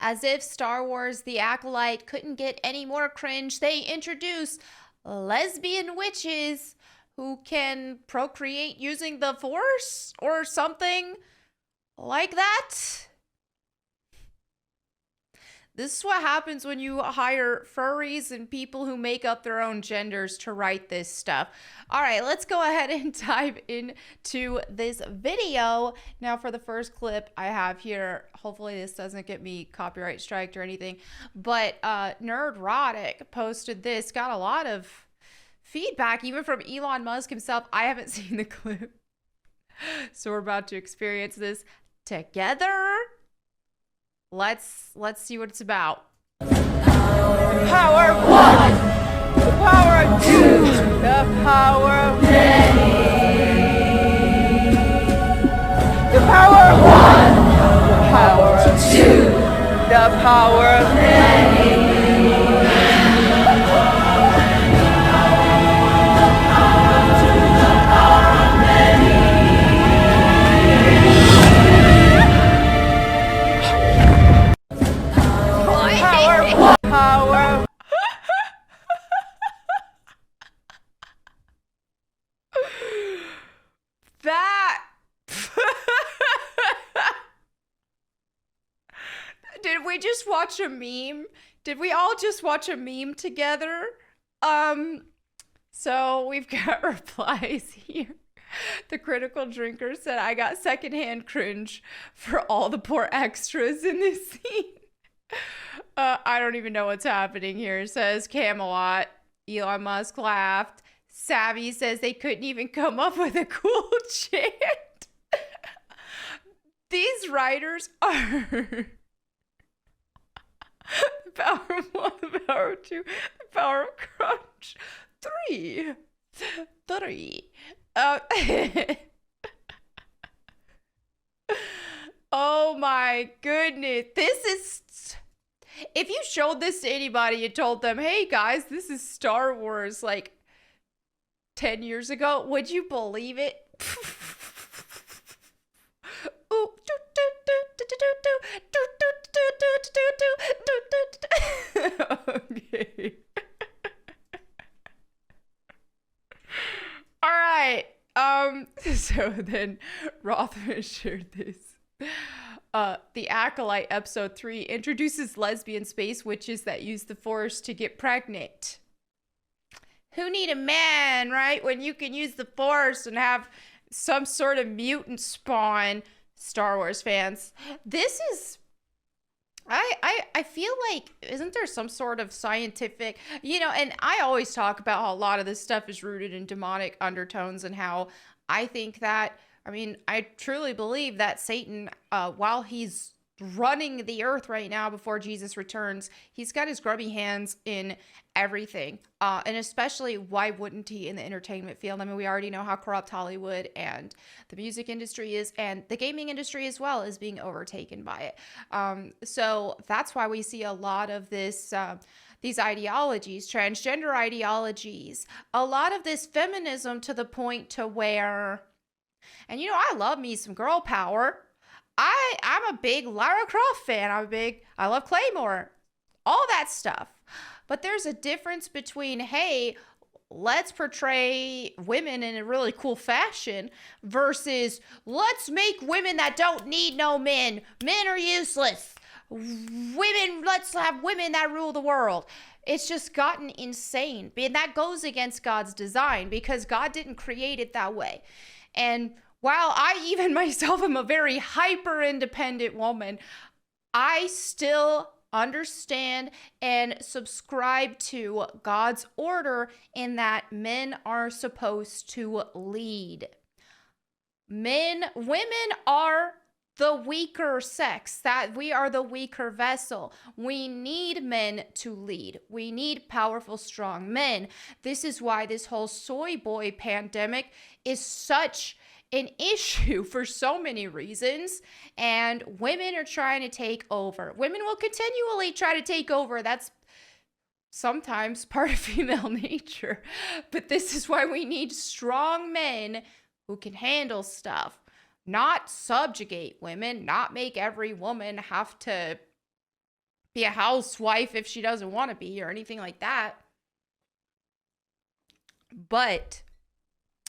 As if Star Wars The Acolyte couldn't get any more cringe, they introduce lesbian witches who can procreate using the Force or something like that. This is what happens when you hire furries and people who make up their own genders to write this stuff. All right, let's go ahead and dive into this video. Now, for the first clip I have here, hopefully this doesn't get me copyright striked or anything, but Nerdrotic posted this, got a lot of feedback, even from Elon Musk himself. I haven't seen the clip, so we're about to experience this together. Let's see what it's about. Power of one, the power of two, the power of many. The power of one, the power of two, the power of many. Power. That did we just watch a meme? Did we all just watch a meme together? So we've got replies here. The critical drinker said, I got secondhand cringe for all the poor extras in this scene. I don't even know what's happening here, says Camelot. Elon Musk laughed. Savvy says they couldn't even come up with a cool chant. These writers are the power of one, the power of two, the power of crunch. Three. Oh my goodness. This is... If you showed this to anybody and told them, hey guys, this is Star Wars like 10 years ago, would you believe it? Okay. All right. So then Rothman shared this. The Acolyte episode 3 introduces lesbian space witches that use the Force to get pregnant. Who need a man, right? When you can use the Force and have some sort of mutant spawn, Star Wars fans. This is... I feel like, isn't there some sort of scientific, and I always talk about how a lot of this stuff is rooted in demonic undertones and how I think that, I truly believe that Satan, while he's running the earth right now before Jesus returns, he's got his grubby hands in everything. And especially, why wouldn't he in the entertainment field? We already know how corrupt Hollywood and the music industry is, and the gaming industry as well is being overtaken by it. So that's why we see a lot of this, these ideologies, transgender ideologies, a lot of this feminism to the point to where... And I love me some girl power. I'm a big Lara Croft fan. I love Claymore. All that stuff. But there's a difference between, hey, let's portray women in a really cool fashion versus let's make women that don't need no men. Men are useless. Let's have women that rule the world. It's just gotten insane. And that goes against God's design because God didn't create it that way. And while I even myself am a very hyper independent woman, I still understand and subscribe to God's order in that men are supposed to lead. Women are the weaker sex, that we are the weaker vessel. We need men to lead. We need powerful, strong men. This is why this whole soy boy pandemic is such an issue for so many reasons, and women are trying to take over. Women will continually try to take over. That's sometimes part of female nature, but this is why we need strong men who can handle stuff, not subjugate women, not make every woman have to be a housewife if she doesn't want to be or anything like that. But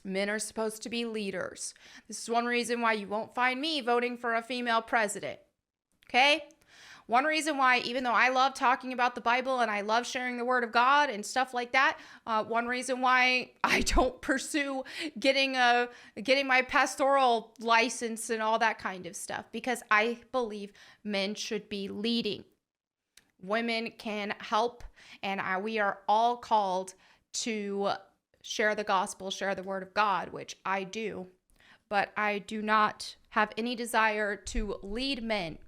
men are supposed to be leaders. This is one reason why you won't find me voting for a female president. Okay? One reason why, even though I love talking about the Bible and I love sharing the word of God and stuff like that, one reason why I don't pursue getting my pastoral license and all that kind of stuff, because I believe men should be leading. Women can help, and we are all called to share the gospel, share the word of God, which I do, but I do not have any desire to lead men,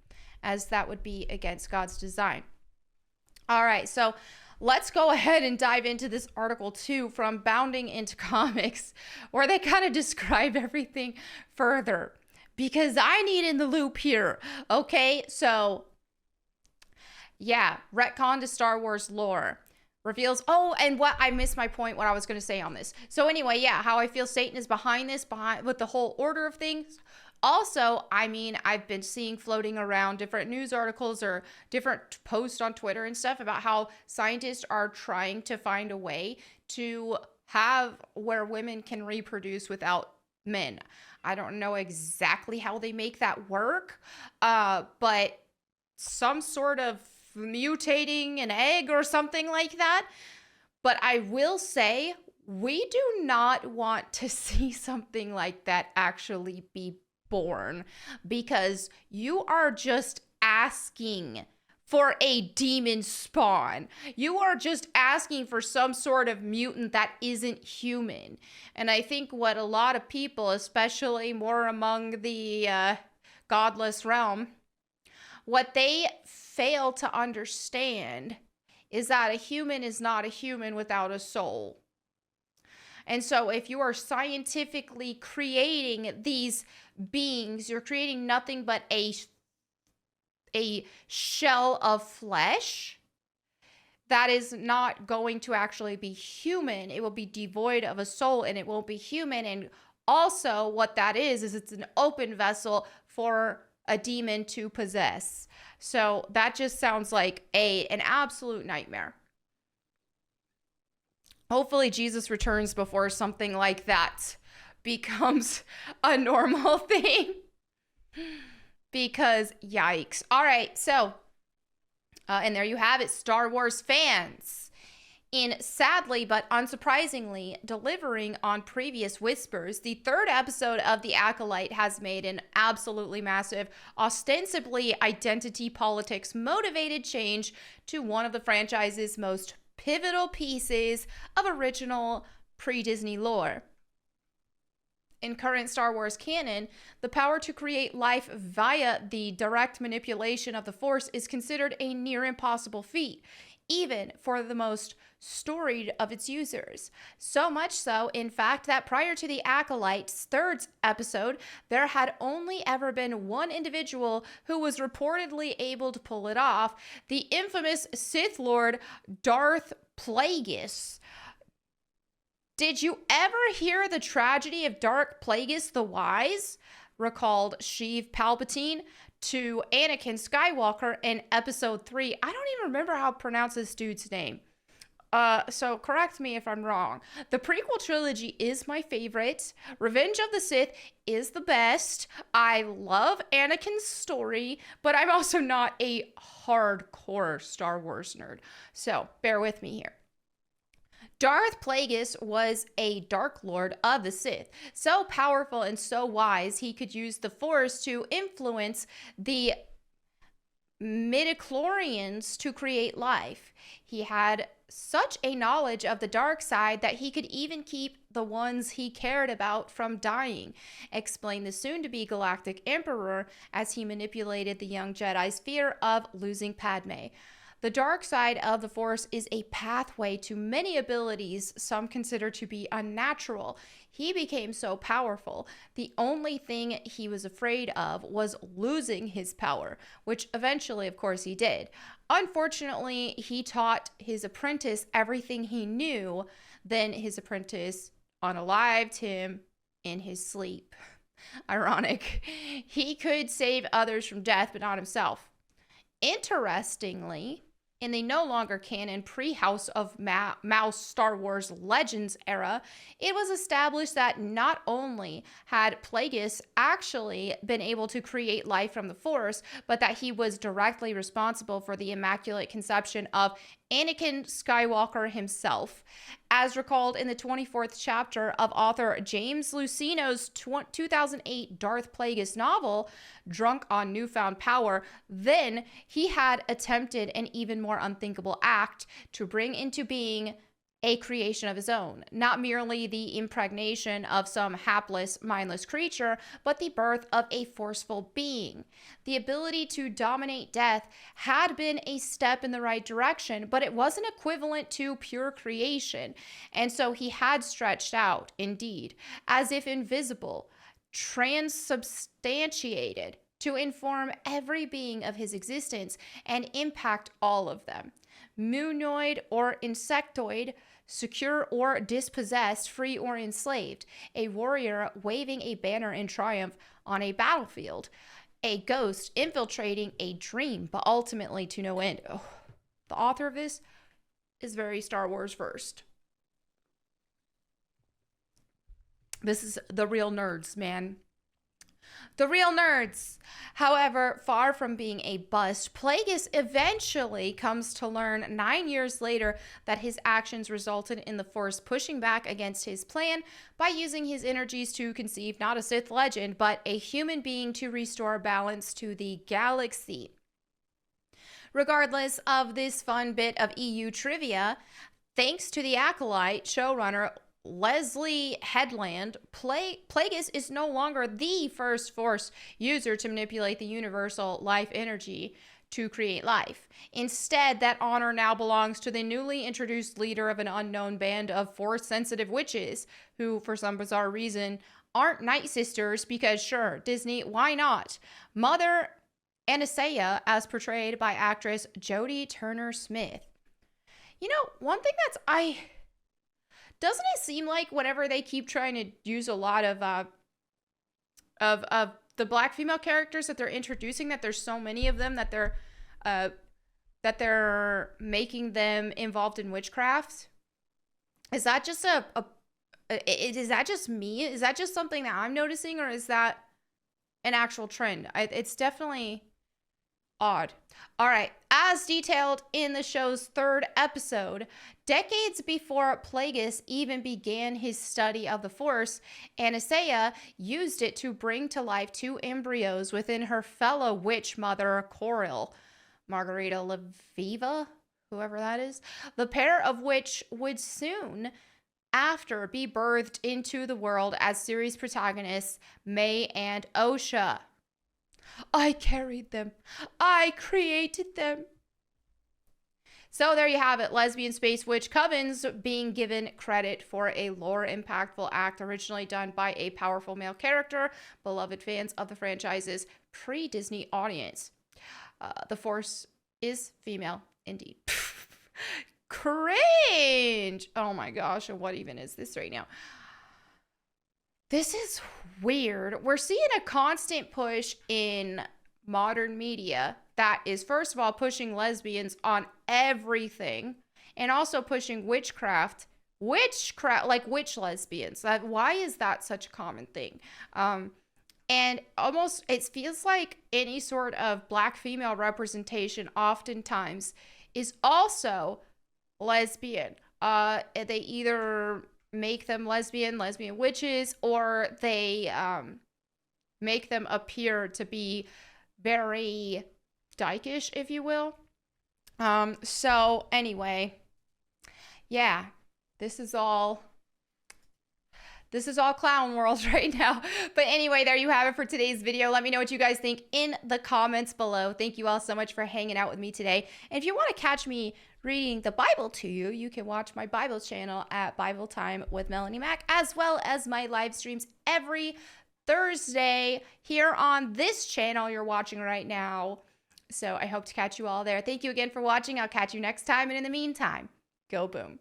as that would be against God's design. All right, so let's go ahead and dive into this article 2 from Bounding into Comics, where they kind of describe everything further, because I need in the loop here. Okay, so yeah, retcon to Star Wars lore. Reveals, and what I missed my point, what I was going to say on this. So anyway, yeah, how I feel Satan is behind this, with the whole order of things. Also, I mean, I've been seeing floating around different news articles or different posts on Twitter and stuff about how scientists are trying to find a way to have where women can reproduce without men. I don't know exactly how they make that work, but some sort of mutating an egg or something like that. But I will say, we do not want to see something like that actually be born, because you are just asking for a demon spawn. You are just asking for some sort of mutant that isn't human. And I think what a lot of people, especially more among the godless realm, what they fail to understand is that a human is not a human without a soul. And so if you are scientifically creating these beings, you're creating nothing but a shell of flesh that is not going to actually be human. It will be devoid of a soul, and it won't be human. And also what that is it's an open vessel for a demon to possess. So that just sounds like an absolute nightmare. Hopefully Jesus returns before something like that becomes a normal thing. Because yikes. All right, so, and there you have it, Star Wars fans. In sadly but unsurprisingly delivering on previous whispers, the third episode of The Acolyte has made an absolutely massive, ostensibly identity politics motivated change to one of the franchise's most pivotal pieces of original pre-Disney lore. In current Star Wars canon, the power to create life via the direct manipulation of the Force is considered a near impossible feat, even for the most storied of its users. So much so, in fact, that prior to The Acolyte's third episode, there had only ever been one individual who was reportedly able to pull it off, the infamous Sith Lord Darth Plagueis. Did you ever hear the tragedy of Darth Plagueis the Wise? Recalled Sheev Palpatine to Anakin Skywalker in episode 3. I don't even remember how to pronounce this dude's name. So correct me if I'm wrong. The prequel trilogy is my favorite. Revenge of the Sith is the best. I love Anakin's story, but I'm also not a hardcore Star Wars nerd. So bear with me here. Darth Plagueis was a Dark Lord of the Sith, so powerful and so wise he could use the Force to influence the midichlorians to create life. He had such a knowledge of the dark side that he could even keep the ones he cared about from dying, explained the soon-to-be Galactic Emperor as he manipulated the young Jedi's fear of losing Padme. The dark side of the Force is a pathway to many abilities some consider to be unnatural. He became so powerful, the only thing he was afraid of was losing his power, which eventually, of course, he did. Unfortunately, he taught his apprentice everything he knew, then his apprentice unalived him in his sleep. Ironic. He could save others from death, but not himself. Interestingly, in the no longer canon pre-House of Mouse Star Wars Legends era, it was established that not only had Plagueis actually been able to create life from the Force, but that he was directly responsible for the Immaculate Conception of Anakin Skywalker himself. As recalled in the 24th chapter of author James Luceno's 2008 Darth Plagueis novel, Drunk on Newfound Power, then he had attempted an even more unthinkable act to bring into being a creation of his own, not merely the impregnation of some hapless, mindless creature, but the birth of a forceful being. The ability to dominate death had been a step in the right direction, but it wasn't equivalent to pure creation, and so he had stretched out, indeed, as if invisible, transubstantiated, to inform every being of his existence and impact all of them. Moonoid or insectoid, secure or dispossessed, free or enslaved, a warrior waving a banner in triumph on a battlefield, a ghost infiltrating a dream, but ultimately to no end. Oh, the author of this is very Star Wars versed. This is the real nerds, man. The real nerds. However, far from being a bust, Plagueis eventually comes to learn 9 years later that his actions resulted in the Force pushing back against his plan by using his energies to conceive not a Sith legend, but a human being to restore balance to the galaxy. Regardless of this fun bit of EU trivia, thanks to the Acolyte showrunner Leslie Headland, Plagueis is no longer the first Force user to manipulate the universal life energy to create life. Instead, that honor now belongs to the newly introduced leader of an unknown band of Force-sensitive witches, who, for some bizarre reason, aren't Night Sisters, because sure, Disney, why not? Mother Anastasia, as portrayed by actress Jodie Turner-Smith. You know, one thing doesn't it seem like whenever they keep trying to use a lot of the black female characters that they're introducing, that there's so many of them that they're making them involved in witchcraft? Is that just is that just me? Is that just something that I'm noticing, or is that an actual trend? It's definitely odd. All right, as detailed in the show's third episode, decades before Plagueis even began his study of the Force, Anastasia used it to bring to life two embryos within her fellow witch mother, Coril, Margarita Leviva, whoever that is, the pair of which would soon after be birthed into the world as series protagonists May and Osha. I carried them. I created them. So there you have it. Lesbian space witch Covens being given credit for a lore impactful act originally done by a powerful male character, beloved fans of the franchise's pre-Disney audience. The Force is female, indeed. Cringe. Oh my gosh. And what even is this right now? This is weird. We're seeing a constant push in modern media that is, first of all, pushing lesbians on everything, and also pushing witchcraft, like witch lesbians. Why is that such a common thing? And almost, it feels like any sort of black female representation oftentimes is also lesbian. They either make them lesbian witches, or they make them appear to be very dykish, if you will. So anyway, yeah, this is all clown world right now. But anyway, there you have it for today's video. Let me know what you guys think in the comments below. Thank you all so much for hanging out with me today. And if you want to catch me reading the Bible to you, you can watch my Bible channel at Bible Time with Melanie Mack, as well as my live streams every Thursday here on this channel you're watching right now. So I hope to catch you all there. Thank you again for watching. I'll catch you next time. And in the meantime, go boom.